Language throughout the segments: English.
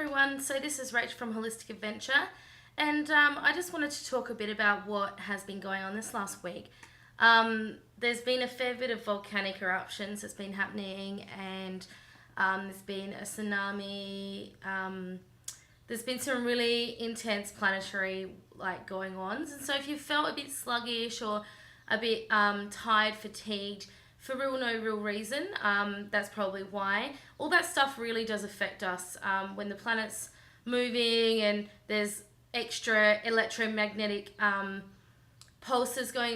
everyone, so this is Rach from Holistic Adventure, and I just wanted to talk a bit about what has been going on this last week. There's been a fair bit of volcanic eruptions that's been happening, and there's been a tsunami. There's been some really intense planetary going on, and so if you felt a bit sluggish or a bit tired, fatigued, for no real reason, that's probably why. All that stuff really does affect us when the planet's moving and there's extra electromagnetic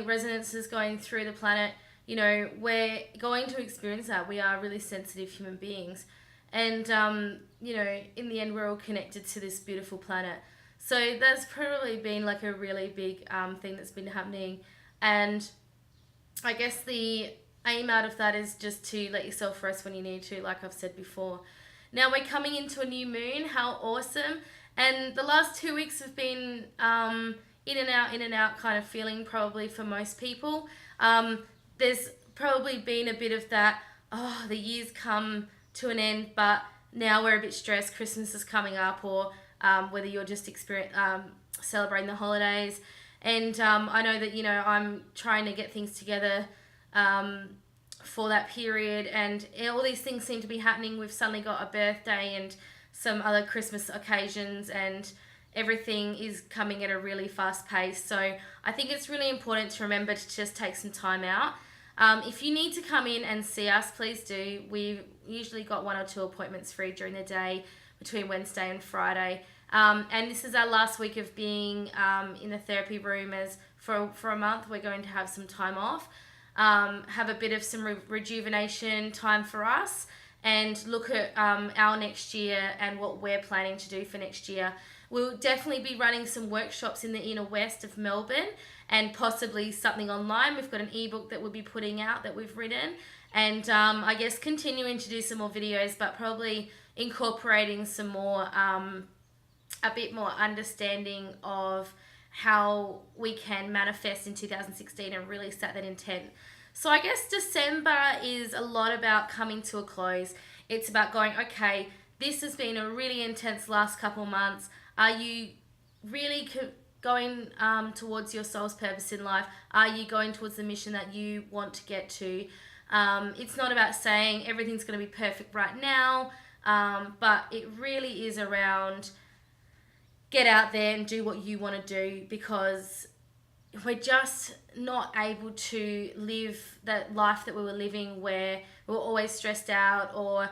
resonances going through the planet. You know, we're going to experience that. We are really sensitive human beings. And, in the end, we're all connected to this beautiful planet. So that's probably been a really big thing that's been happening. And I guess the aim out of that is just to let yourself rest when you need to, like I've said before. Now we're coming into a new moon. How awesome. And the last 2 weeks have been in and out kind of feeling probably for most people. There's probably been a bit of that, the year's come to an end, but now we're a bit stressed. Christmas is coming up, or whether you're just celebrating the holidays. And I know that, I'm trying to get things together for that period, and all these things seem to be happening. We've suddenly got a birthday and some other Christmas occasions, and everything is coming at a really fast pace. So I think it's really important to remember to just take some time out. If you need to come in and see us, please do. We've usually got 1 or 2 appointments free during the day between Wednesday and Friday. And this is our last week of being in the therapy room, as for a month we're going to have some time off, have a bit of some rejuvenation time for us, and look at our next year and what we're planning to do for next year. We'll definitely be running some workshops in the inner west of Melbourne, and possibly something online. We've got an ebook that we'll be putting out that we've written, and I guess continuing to do some more videos, but probably incorporating some more a bit more understanding of how we can manifest in 2016 and really set that intent. So I guess December is a lot about coming to a close. It's about going, okay, this has been a really intense last couple months. Are you really going towards your soul's purpose in life? Are you going towards the mission that you want to get to? It's not about saying everything's going to be perfect right now, but it really is around get out there and do what you want to do, because we're just not able to live that life that we were living, where we were always stressed out or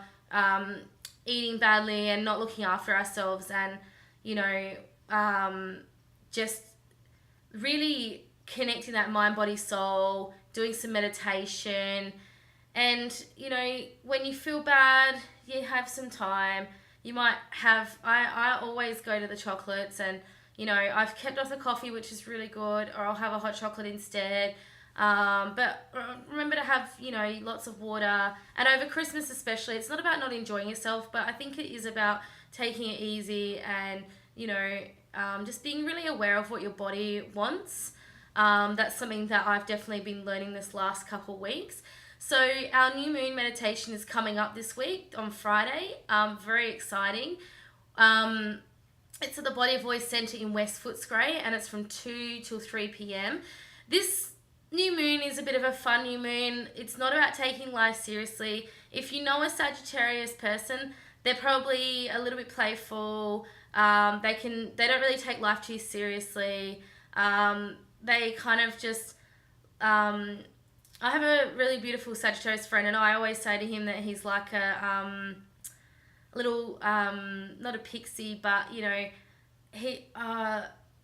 eating badly and not looking after ourselves, and just really connecting that mind, body, soul, doing some meditation. And when you feel bad, you have some time. You might have, I always go to the chocolates, and, I've kept off the coffee, which is really good, or I'll have a hot chocolate instead. But remember to have, lots of water. And over Christmas especially, it's not about not enjoying yourself, but I think it is about taking it easy and, just being really aware of what your body wants. That's something that I've definitely been learning this last couple weeks. So our new moon meditation is coming up this week on Friday. Very exciting. It's at the Body Voice Centre in West Footscray, and it's from 2 till 3 p.m. This new moon is a bit of a fun new moon. It's not about taking life seriously. If you know a Sagittarius person, they're probably a little bit playful. They don't really take life too seriously. They kind of just... I have a really beautiful Sagittarius friend, and I always say to him that he's like a little, not a pixie, but, a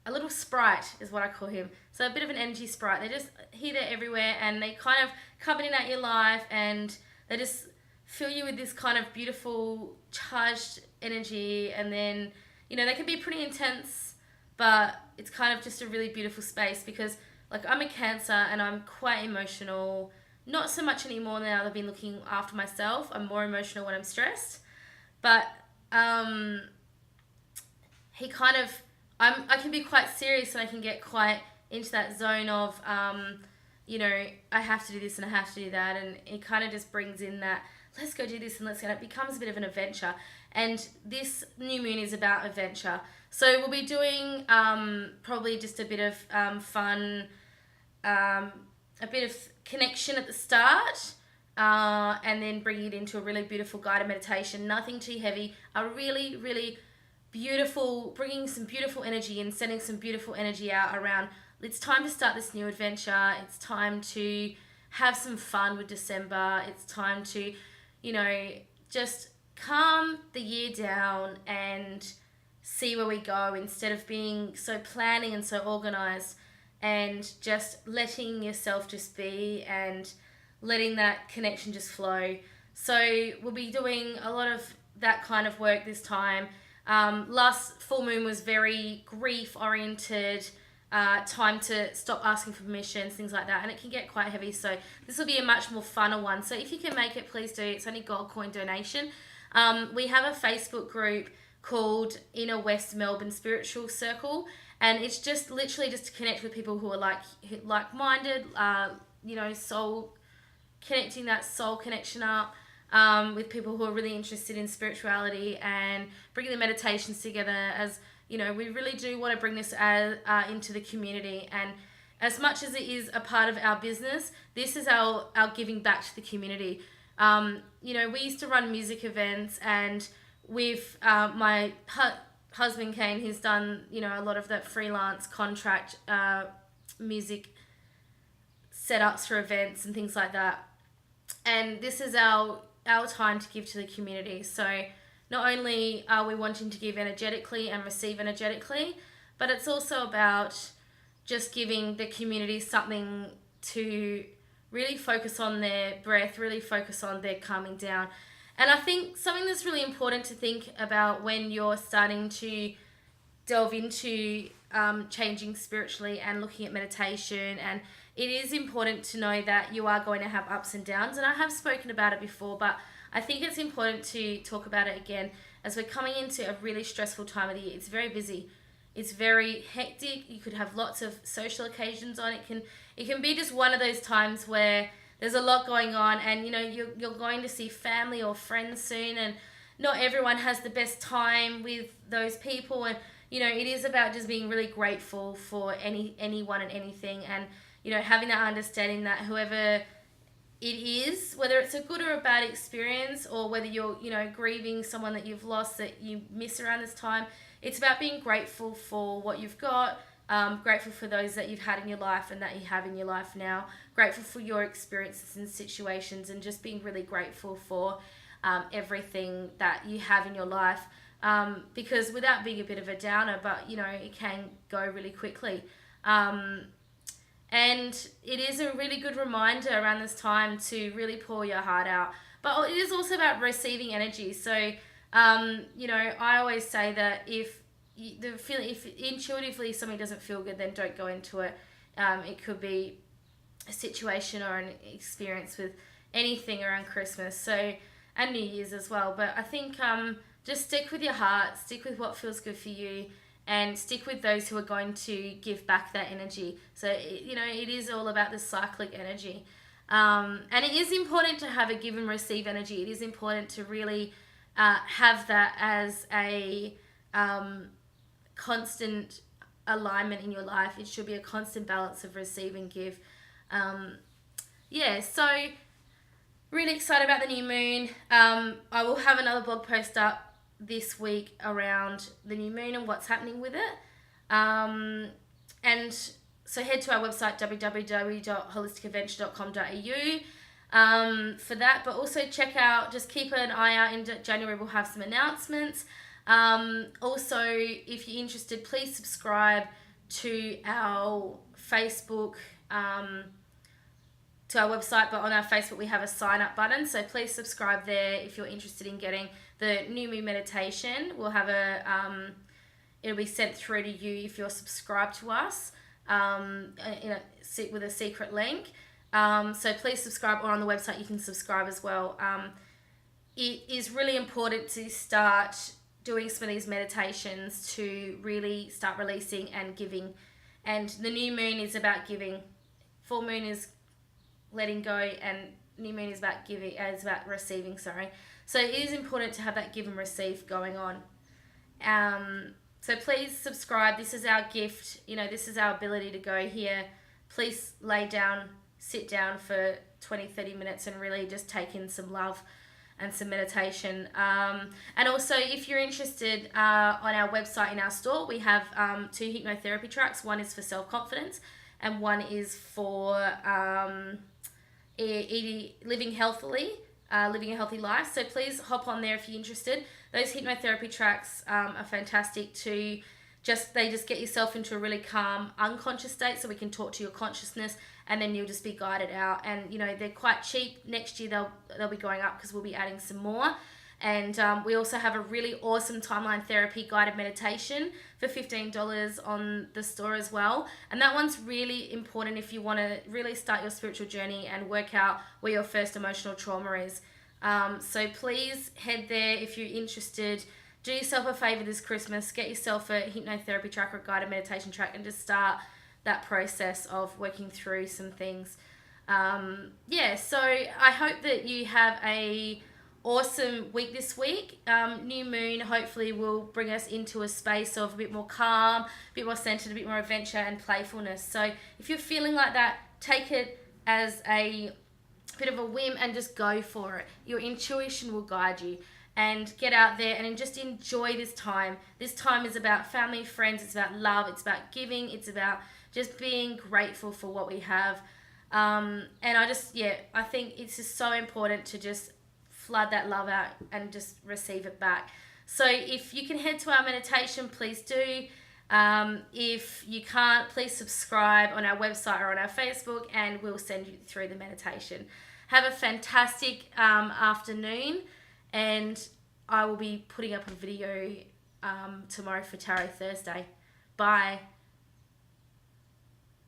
little sprite is what I call him. So a bit of an energy sprite. They're just here, there, everywhere, and they kind of come in and out your life, and they just fill you with this kind of beautiful, charged energy. And then, they can be pretty intense, but it's kind of just a really beautiful space, because I'm a Cancer and I'm quite emotional. Not so much anymore now that I've been looking after myself. I'm more emotional when I'm stressed. But he kind of... I can be quite serious, and I can get quite into that zone of, I have to do this and I have to do that. And it kind of just brings in that let's go do this and let's go. It becomes a bit of an adventure. And this new moon is about adventure. So we'll be doing probably just a bit of fun, a bit of connection at the start, and then bring it into a really beautiful guided meditation. Nothing too heavy. A really, really beautiful, bringing some beautiful energy and sending some beautiful energy out around. It's time to start this new adventure. It's time to have some fun with December. It's time to, just calm the year down and see where we go, instead of being so planning and so organized, and just letting yourself just be and letting that connection just flow. So we'll be doing a lot of that kind of work this time. Last full moon was very grief oriented, time to stop asking for permissions, things like that, and it can get quite heavy. So this will be a much more funner one. So if you can make it, please do. It's only gold coin donation. We have a Facebook group called Inner West Melbourne Spiritual Circle, and it's just literally just to connect with people who are like-minded, soul, connecting that soul connection up, with people who are really interested in spirituality and bringing the meditations together. As we really do want to bring this into the community, and as much as it is a part of our business, this is our giving back to the community. We used to run music events, and with my husband Kane, who's done a lot of that freelance contract music setups for events and things like that. And this is our time to give to the community. So not only are we wanting to give energetically and receive energetically, but it's also about just giving the community something to really focus on their breath, really focus on their calming down. And I think something that's really important to think about when you're starting to delve into changing spiritually and looking at meditation, and it is important to know that you are going to have ups and downs. And I have spoken about it before, but I think it's important to talk about it again as we're coming into a really stressful time of the year. It's very busy. It's very hectic. You could have lots of social occasions on. It can be just one of those times where there's a lot going on, and you're going to see family or friends soon, and not everyone has the best time with those people. And it is about just being really grateful for anyone and anything, and having that understanding that whoever it is, whether it's a good or a bad experience, or whether you're grieving someone that you've lost that you miss around this time, it's about being grateful for what you've got, grateful for those that you've had in your life and that you have in your life now, grateful for your experiences and situations, and just being really grateful for everything that you have in your life, because without being a bit of a downer, but it can go really quickly. And it is a really good reminder around this time to really pour your heart out. But it is also about receiving energy. So, I always say that if intuitively something doesn't feel good, then don't go into it. It could be a situation or an experience with anything around Christmas, and New Year's as well. But I think just stick with your heart, stick with what feels good for you, and stick with those who are going to give back that energy. So, it is all about the cyclic energy. And it is important to have a give and receive energy. It is important to really have that as a constant alignment in your life. It should be a constant balance of receive and give. So really excited about the new moon. I will have another blog post up this week around the new moon and what's happening with it. And so head to our website, www.holisticadventure.com.au, for that. But also just keep an eye out. In January, we'll have some announcements. Also, if you're interested, please subscribe to our Facebook, to our website, but on our Facebook we have a sign up button, so please subscribe there if you're interested in getting the new moon meditation. We'll have it'll be sent through to you if you're subscribed to us, with a secret link. So please subscribe, or on the website you can subscribe as well. It is really important to start doing some of these meditations to really start releasing and giving. And the new moon is about giving. Full moon is letting go and new moon is about giving, is about receiving, sorry. So it is important to have that give and receive going on. So please subscribe. This is our gift. You know, this is our ability to go here. Please lay down, sit down for 20, 30 minutes and really just take in some love and some meditation. And also, if you're interested, on our website, in our store, we have 2 hypnotherapy tracks. One is for self-confidence and one is for living healthily, living a healthy life. So please hop on there if you're interested. Those hypnotherapy tracks are fantastic to they just get yourself into a really calm, unconscious state, so we can talk to your consciousness, and then you'll just be guided out. And you know, they're quite cheap. Next year they'll be going up because we'll be adding some more. And we also have a really awesome timeline therapy guided meditation for $15 on the store as well. And that one's really important if you want to really start your spiritual journey and work out where your first emotional trauma is. So please head there if you're interested. Do yourself a favor this Christmas, get yourself a hypnotherapy track or guided meditation track and just start that process of working through some things. So I hope that you have a awesome week this week. New moon hopefully will bring us into a space of a bit more calm, a bit more centered, a bit more adventure and playfulness. So if you're feeling like that, take it as a bit of a whim and just go for it. Your intuition will guide you. And get out there and just enjoy this time. This time is about family, friends, it's about love, it's about giving, it's about just being grateful for what we have. And I think it's just so important to just flood that love out and just receive it back. So if you can head to our meditation, please do. If you can't, please subscribe on our website or on our Facebook and we'll send you through the meditation. Have a fantastic afternoon. And I will be putting up a video tomorrow for Tarot Thursday. Bye.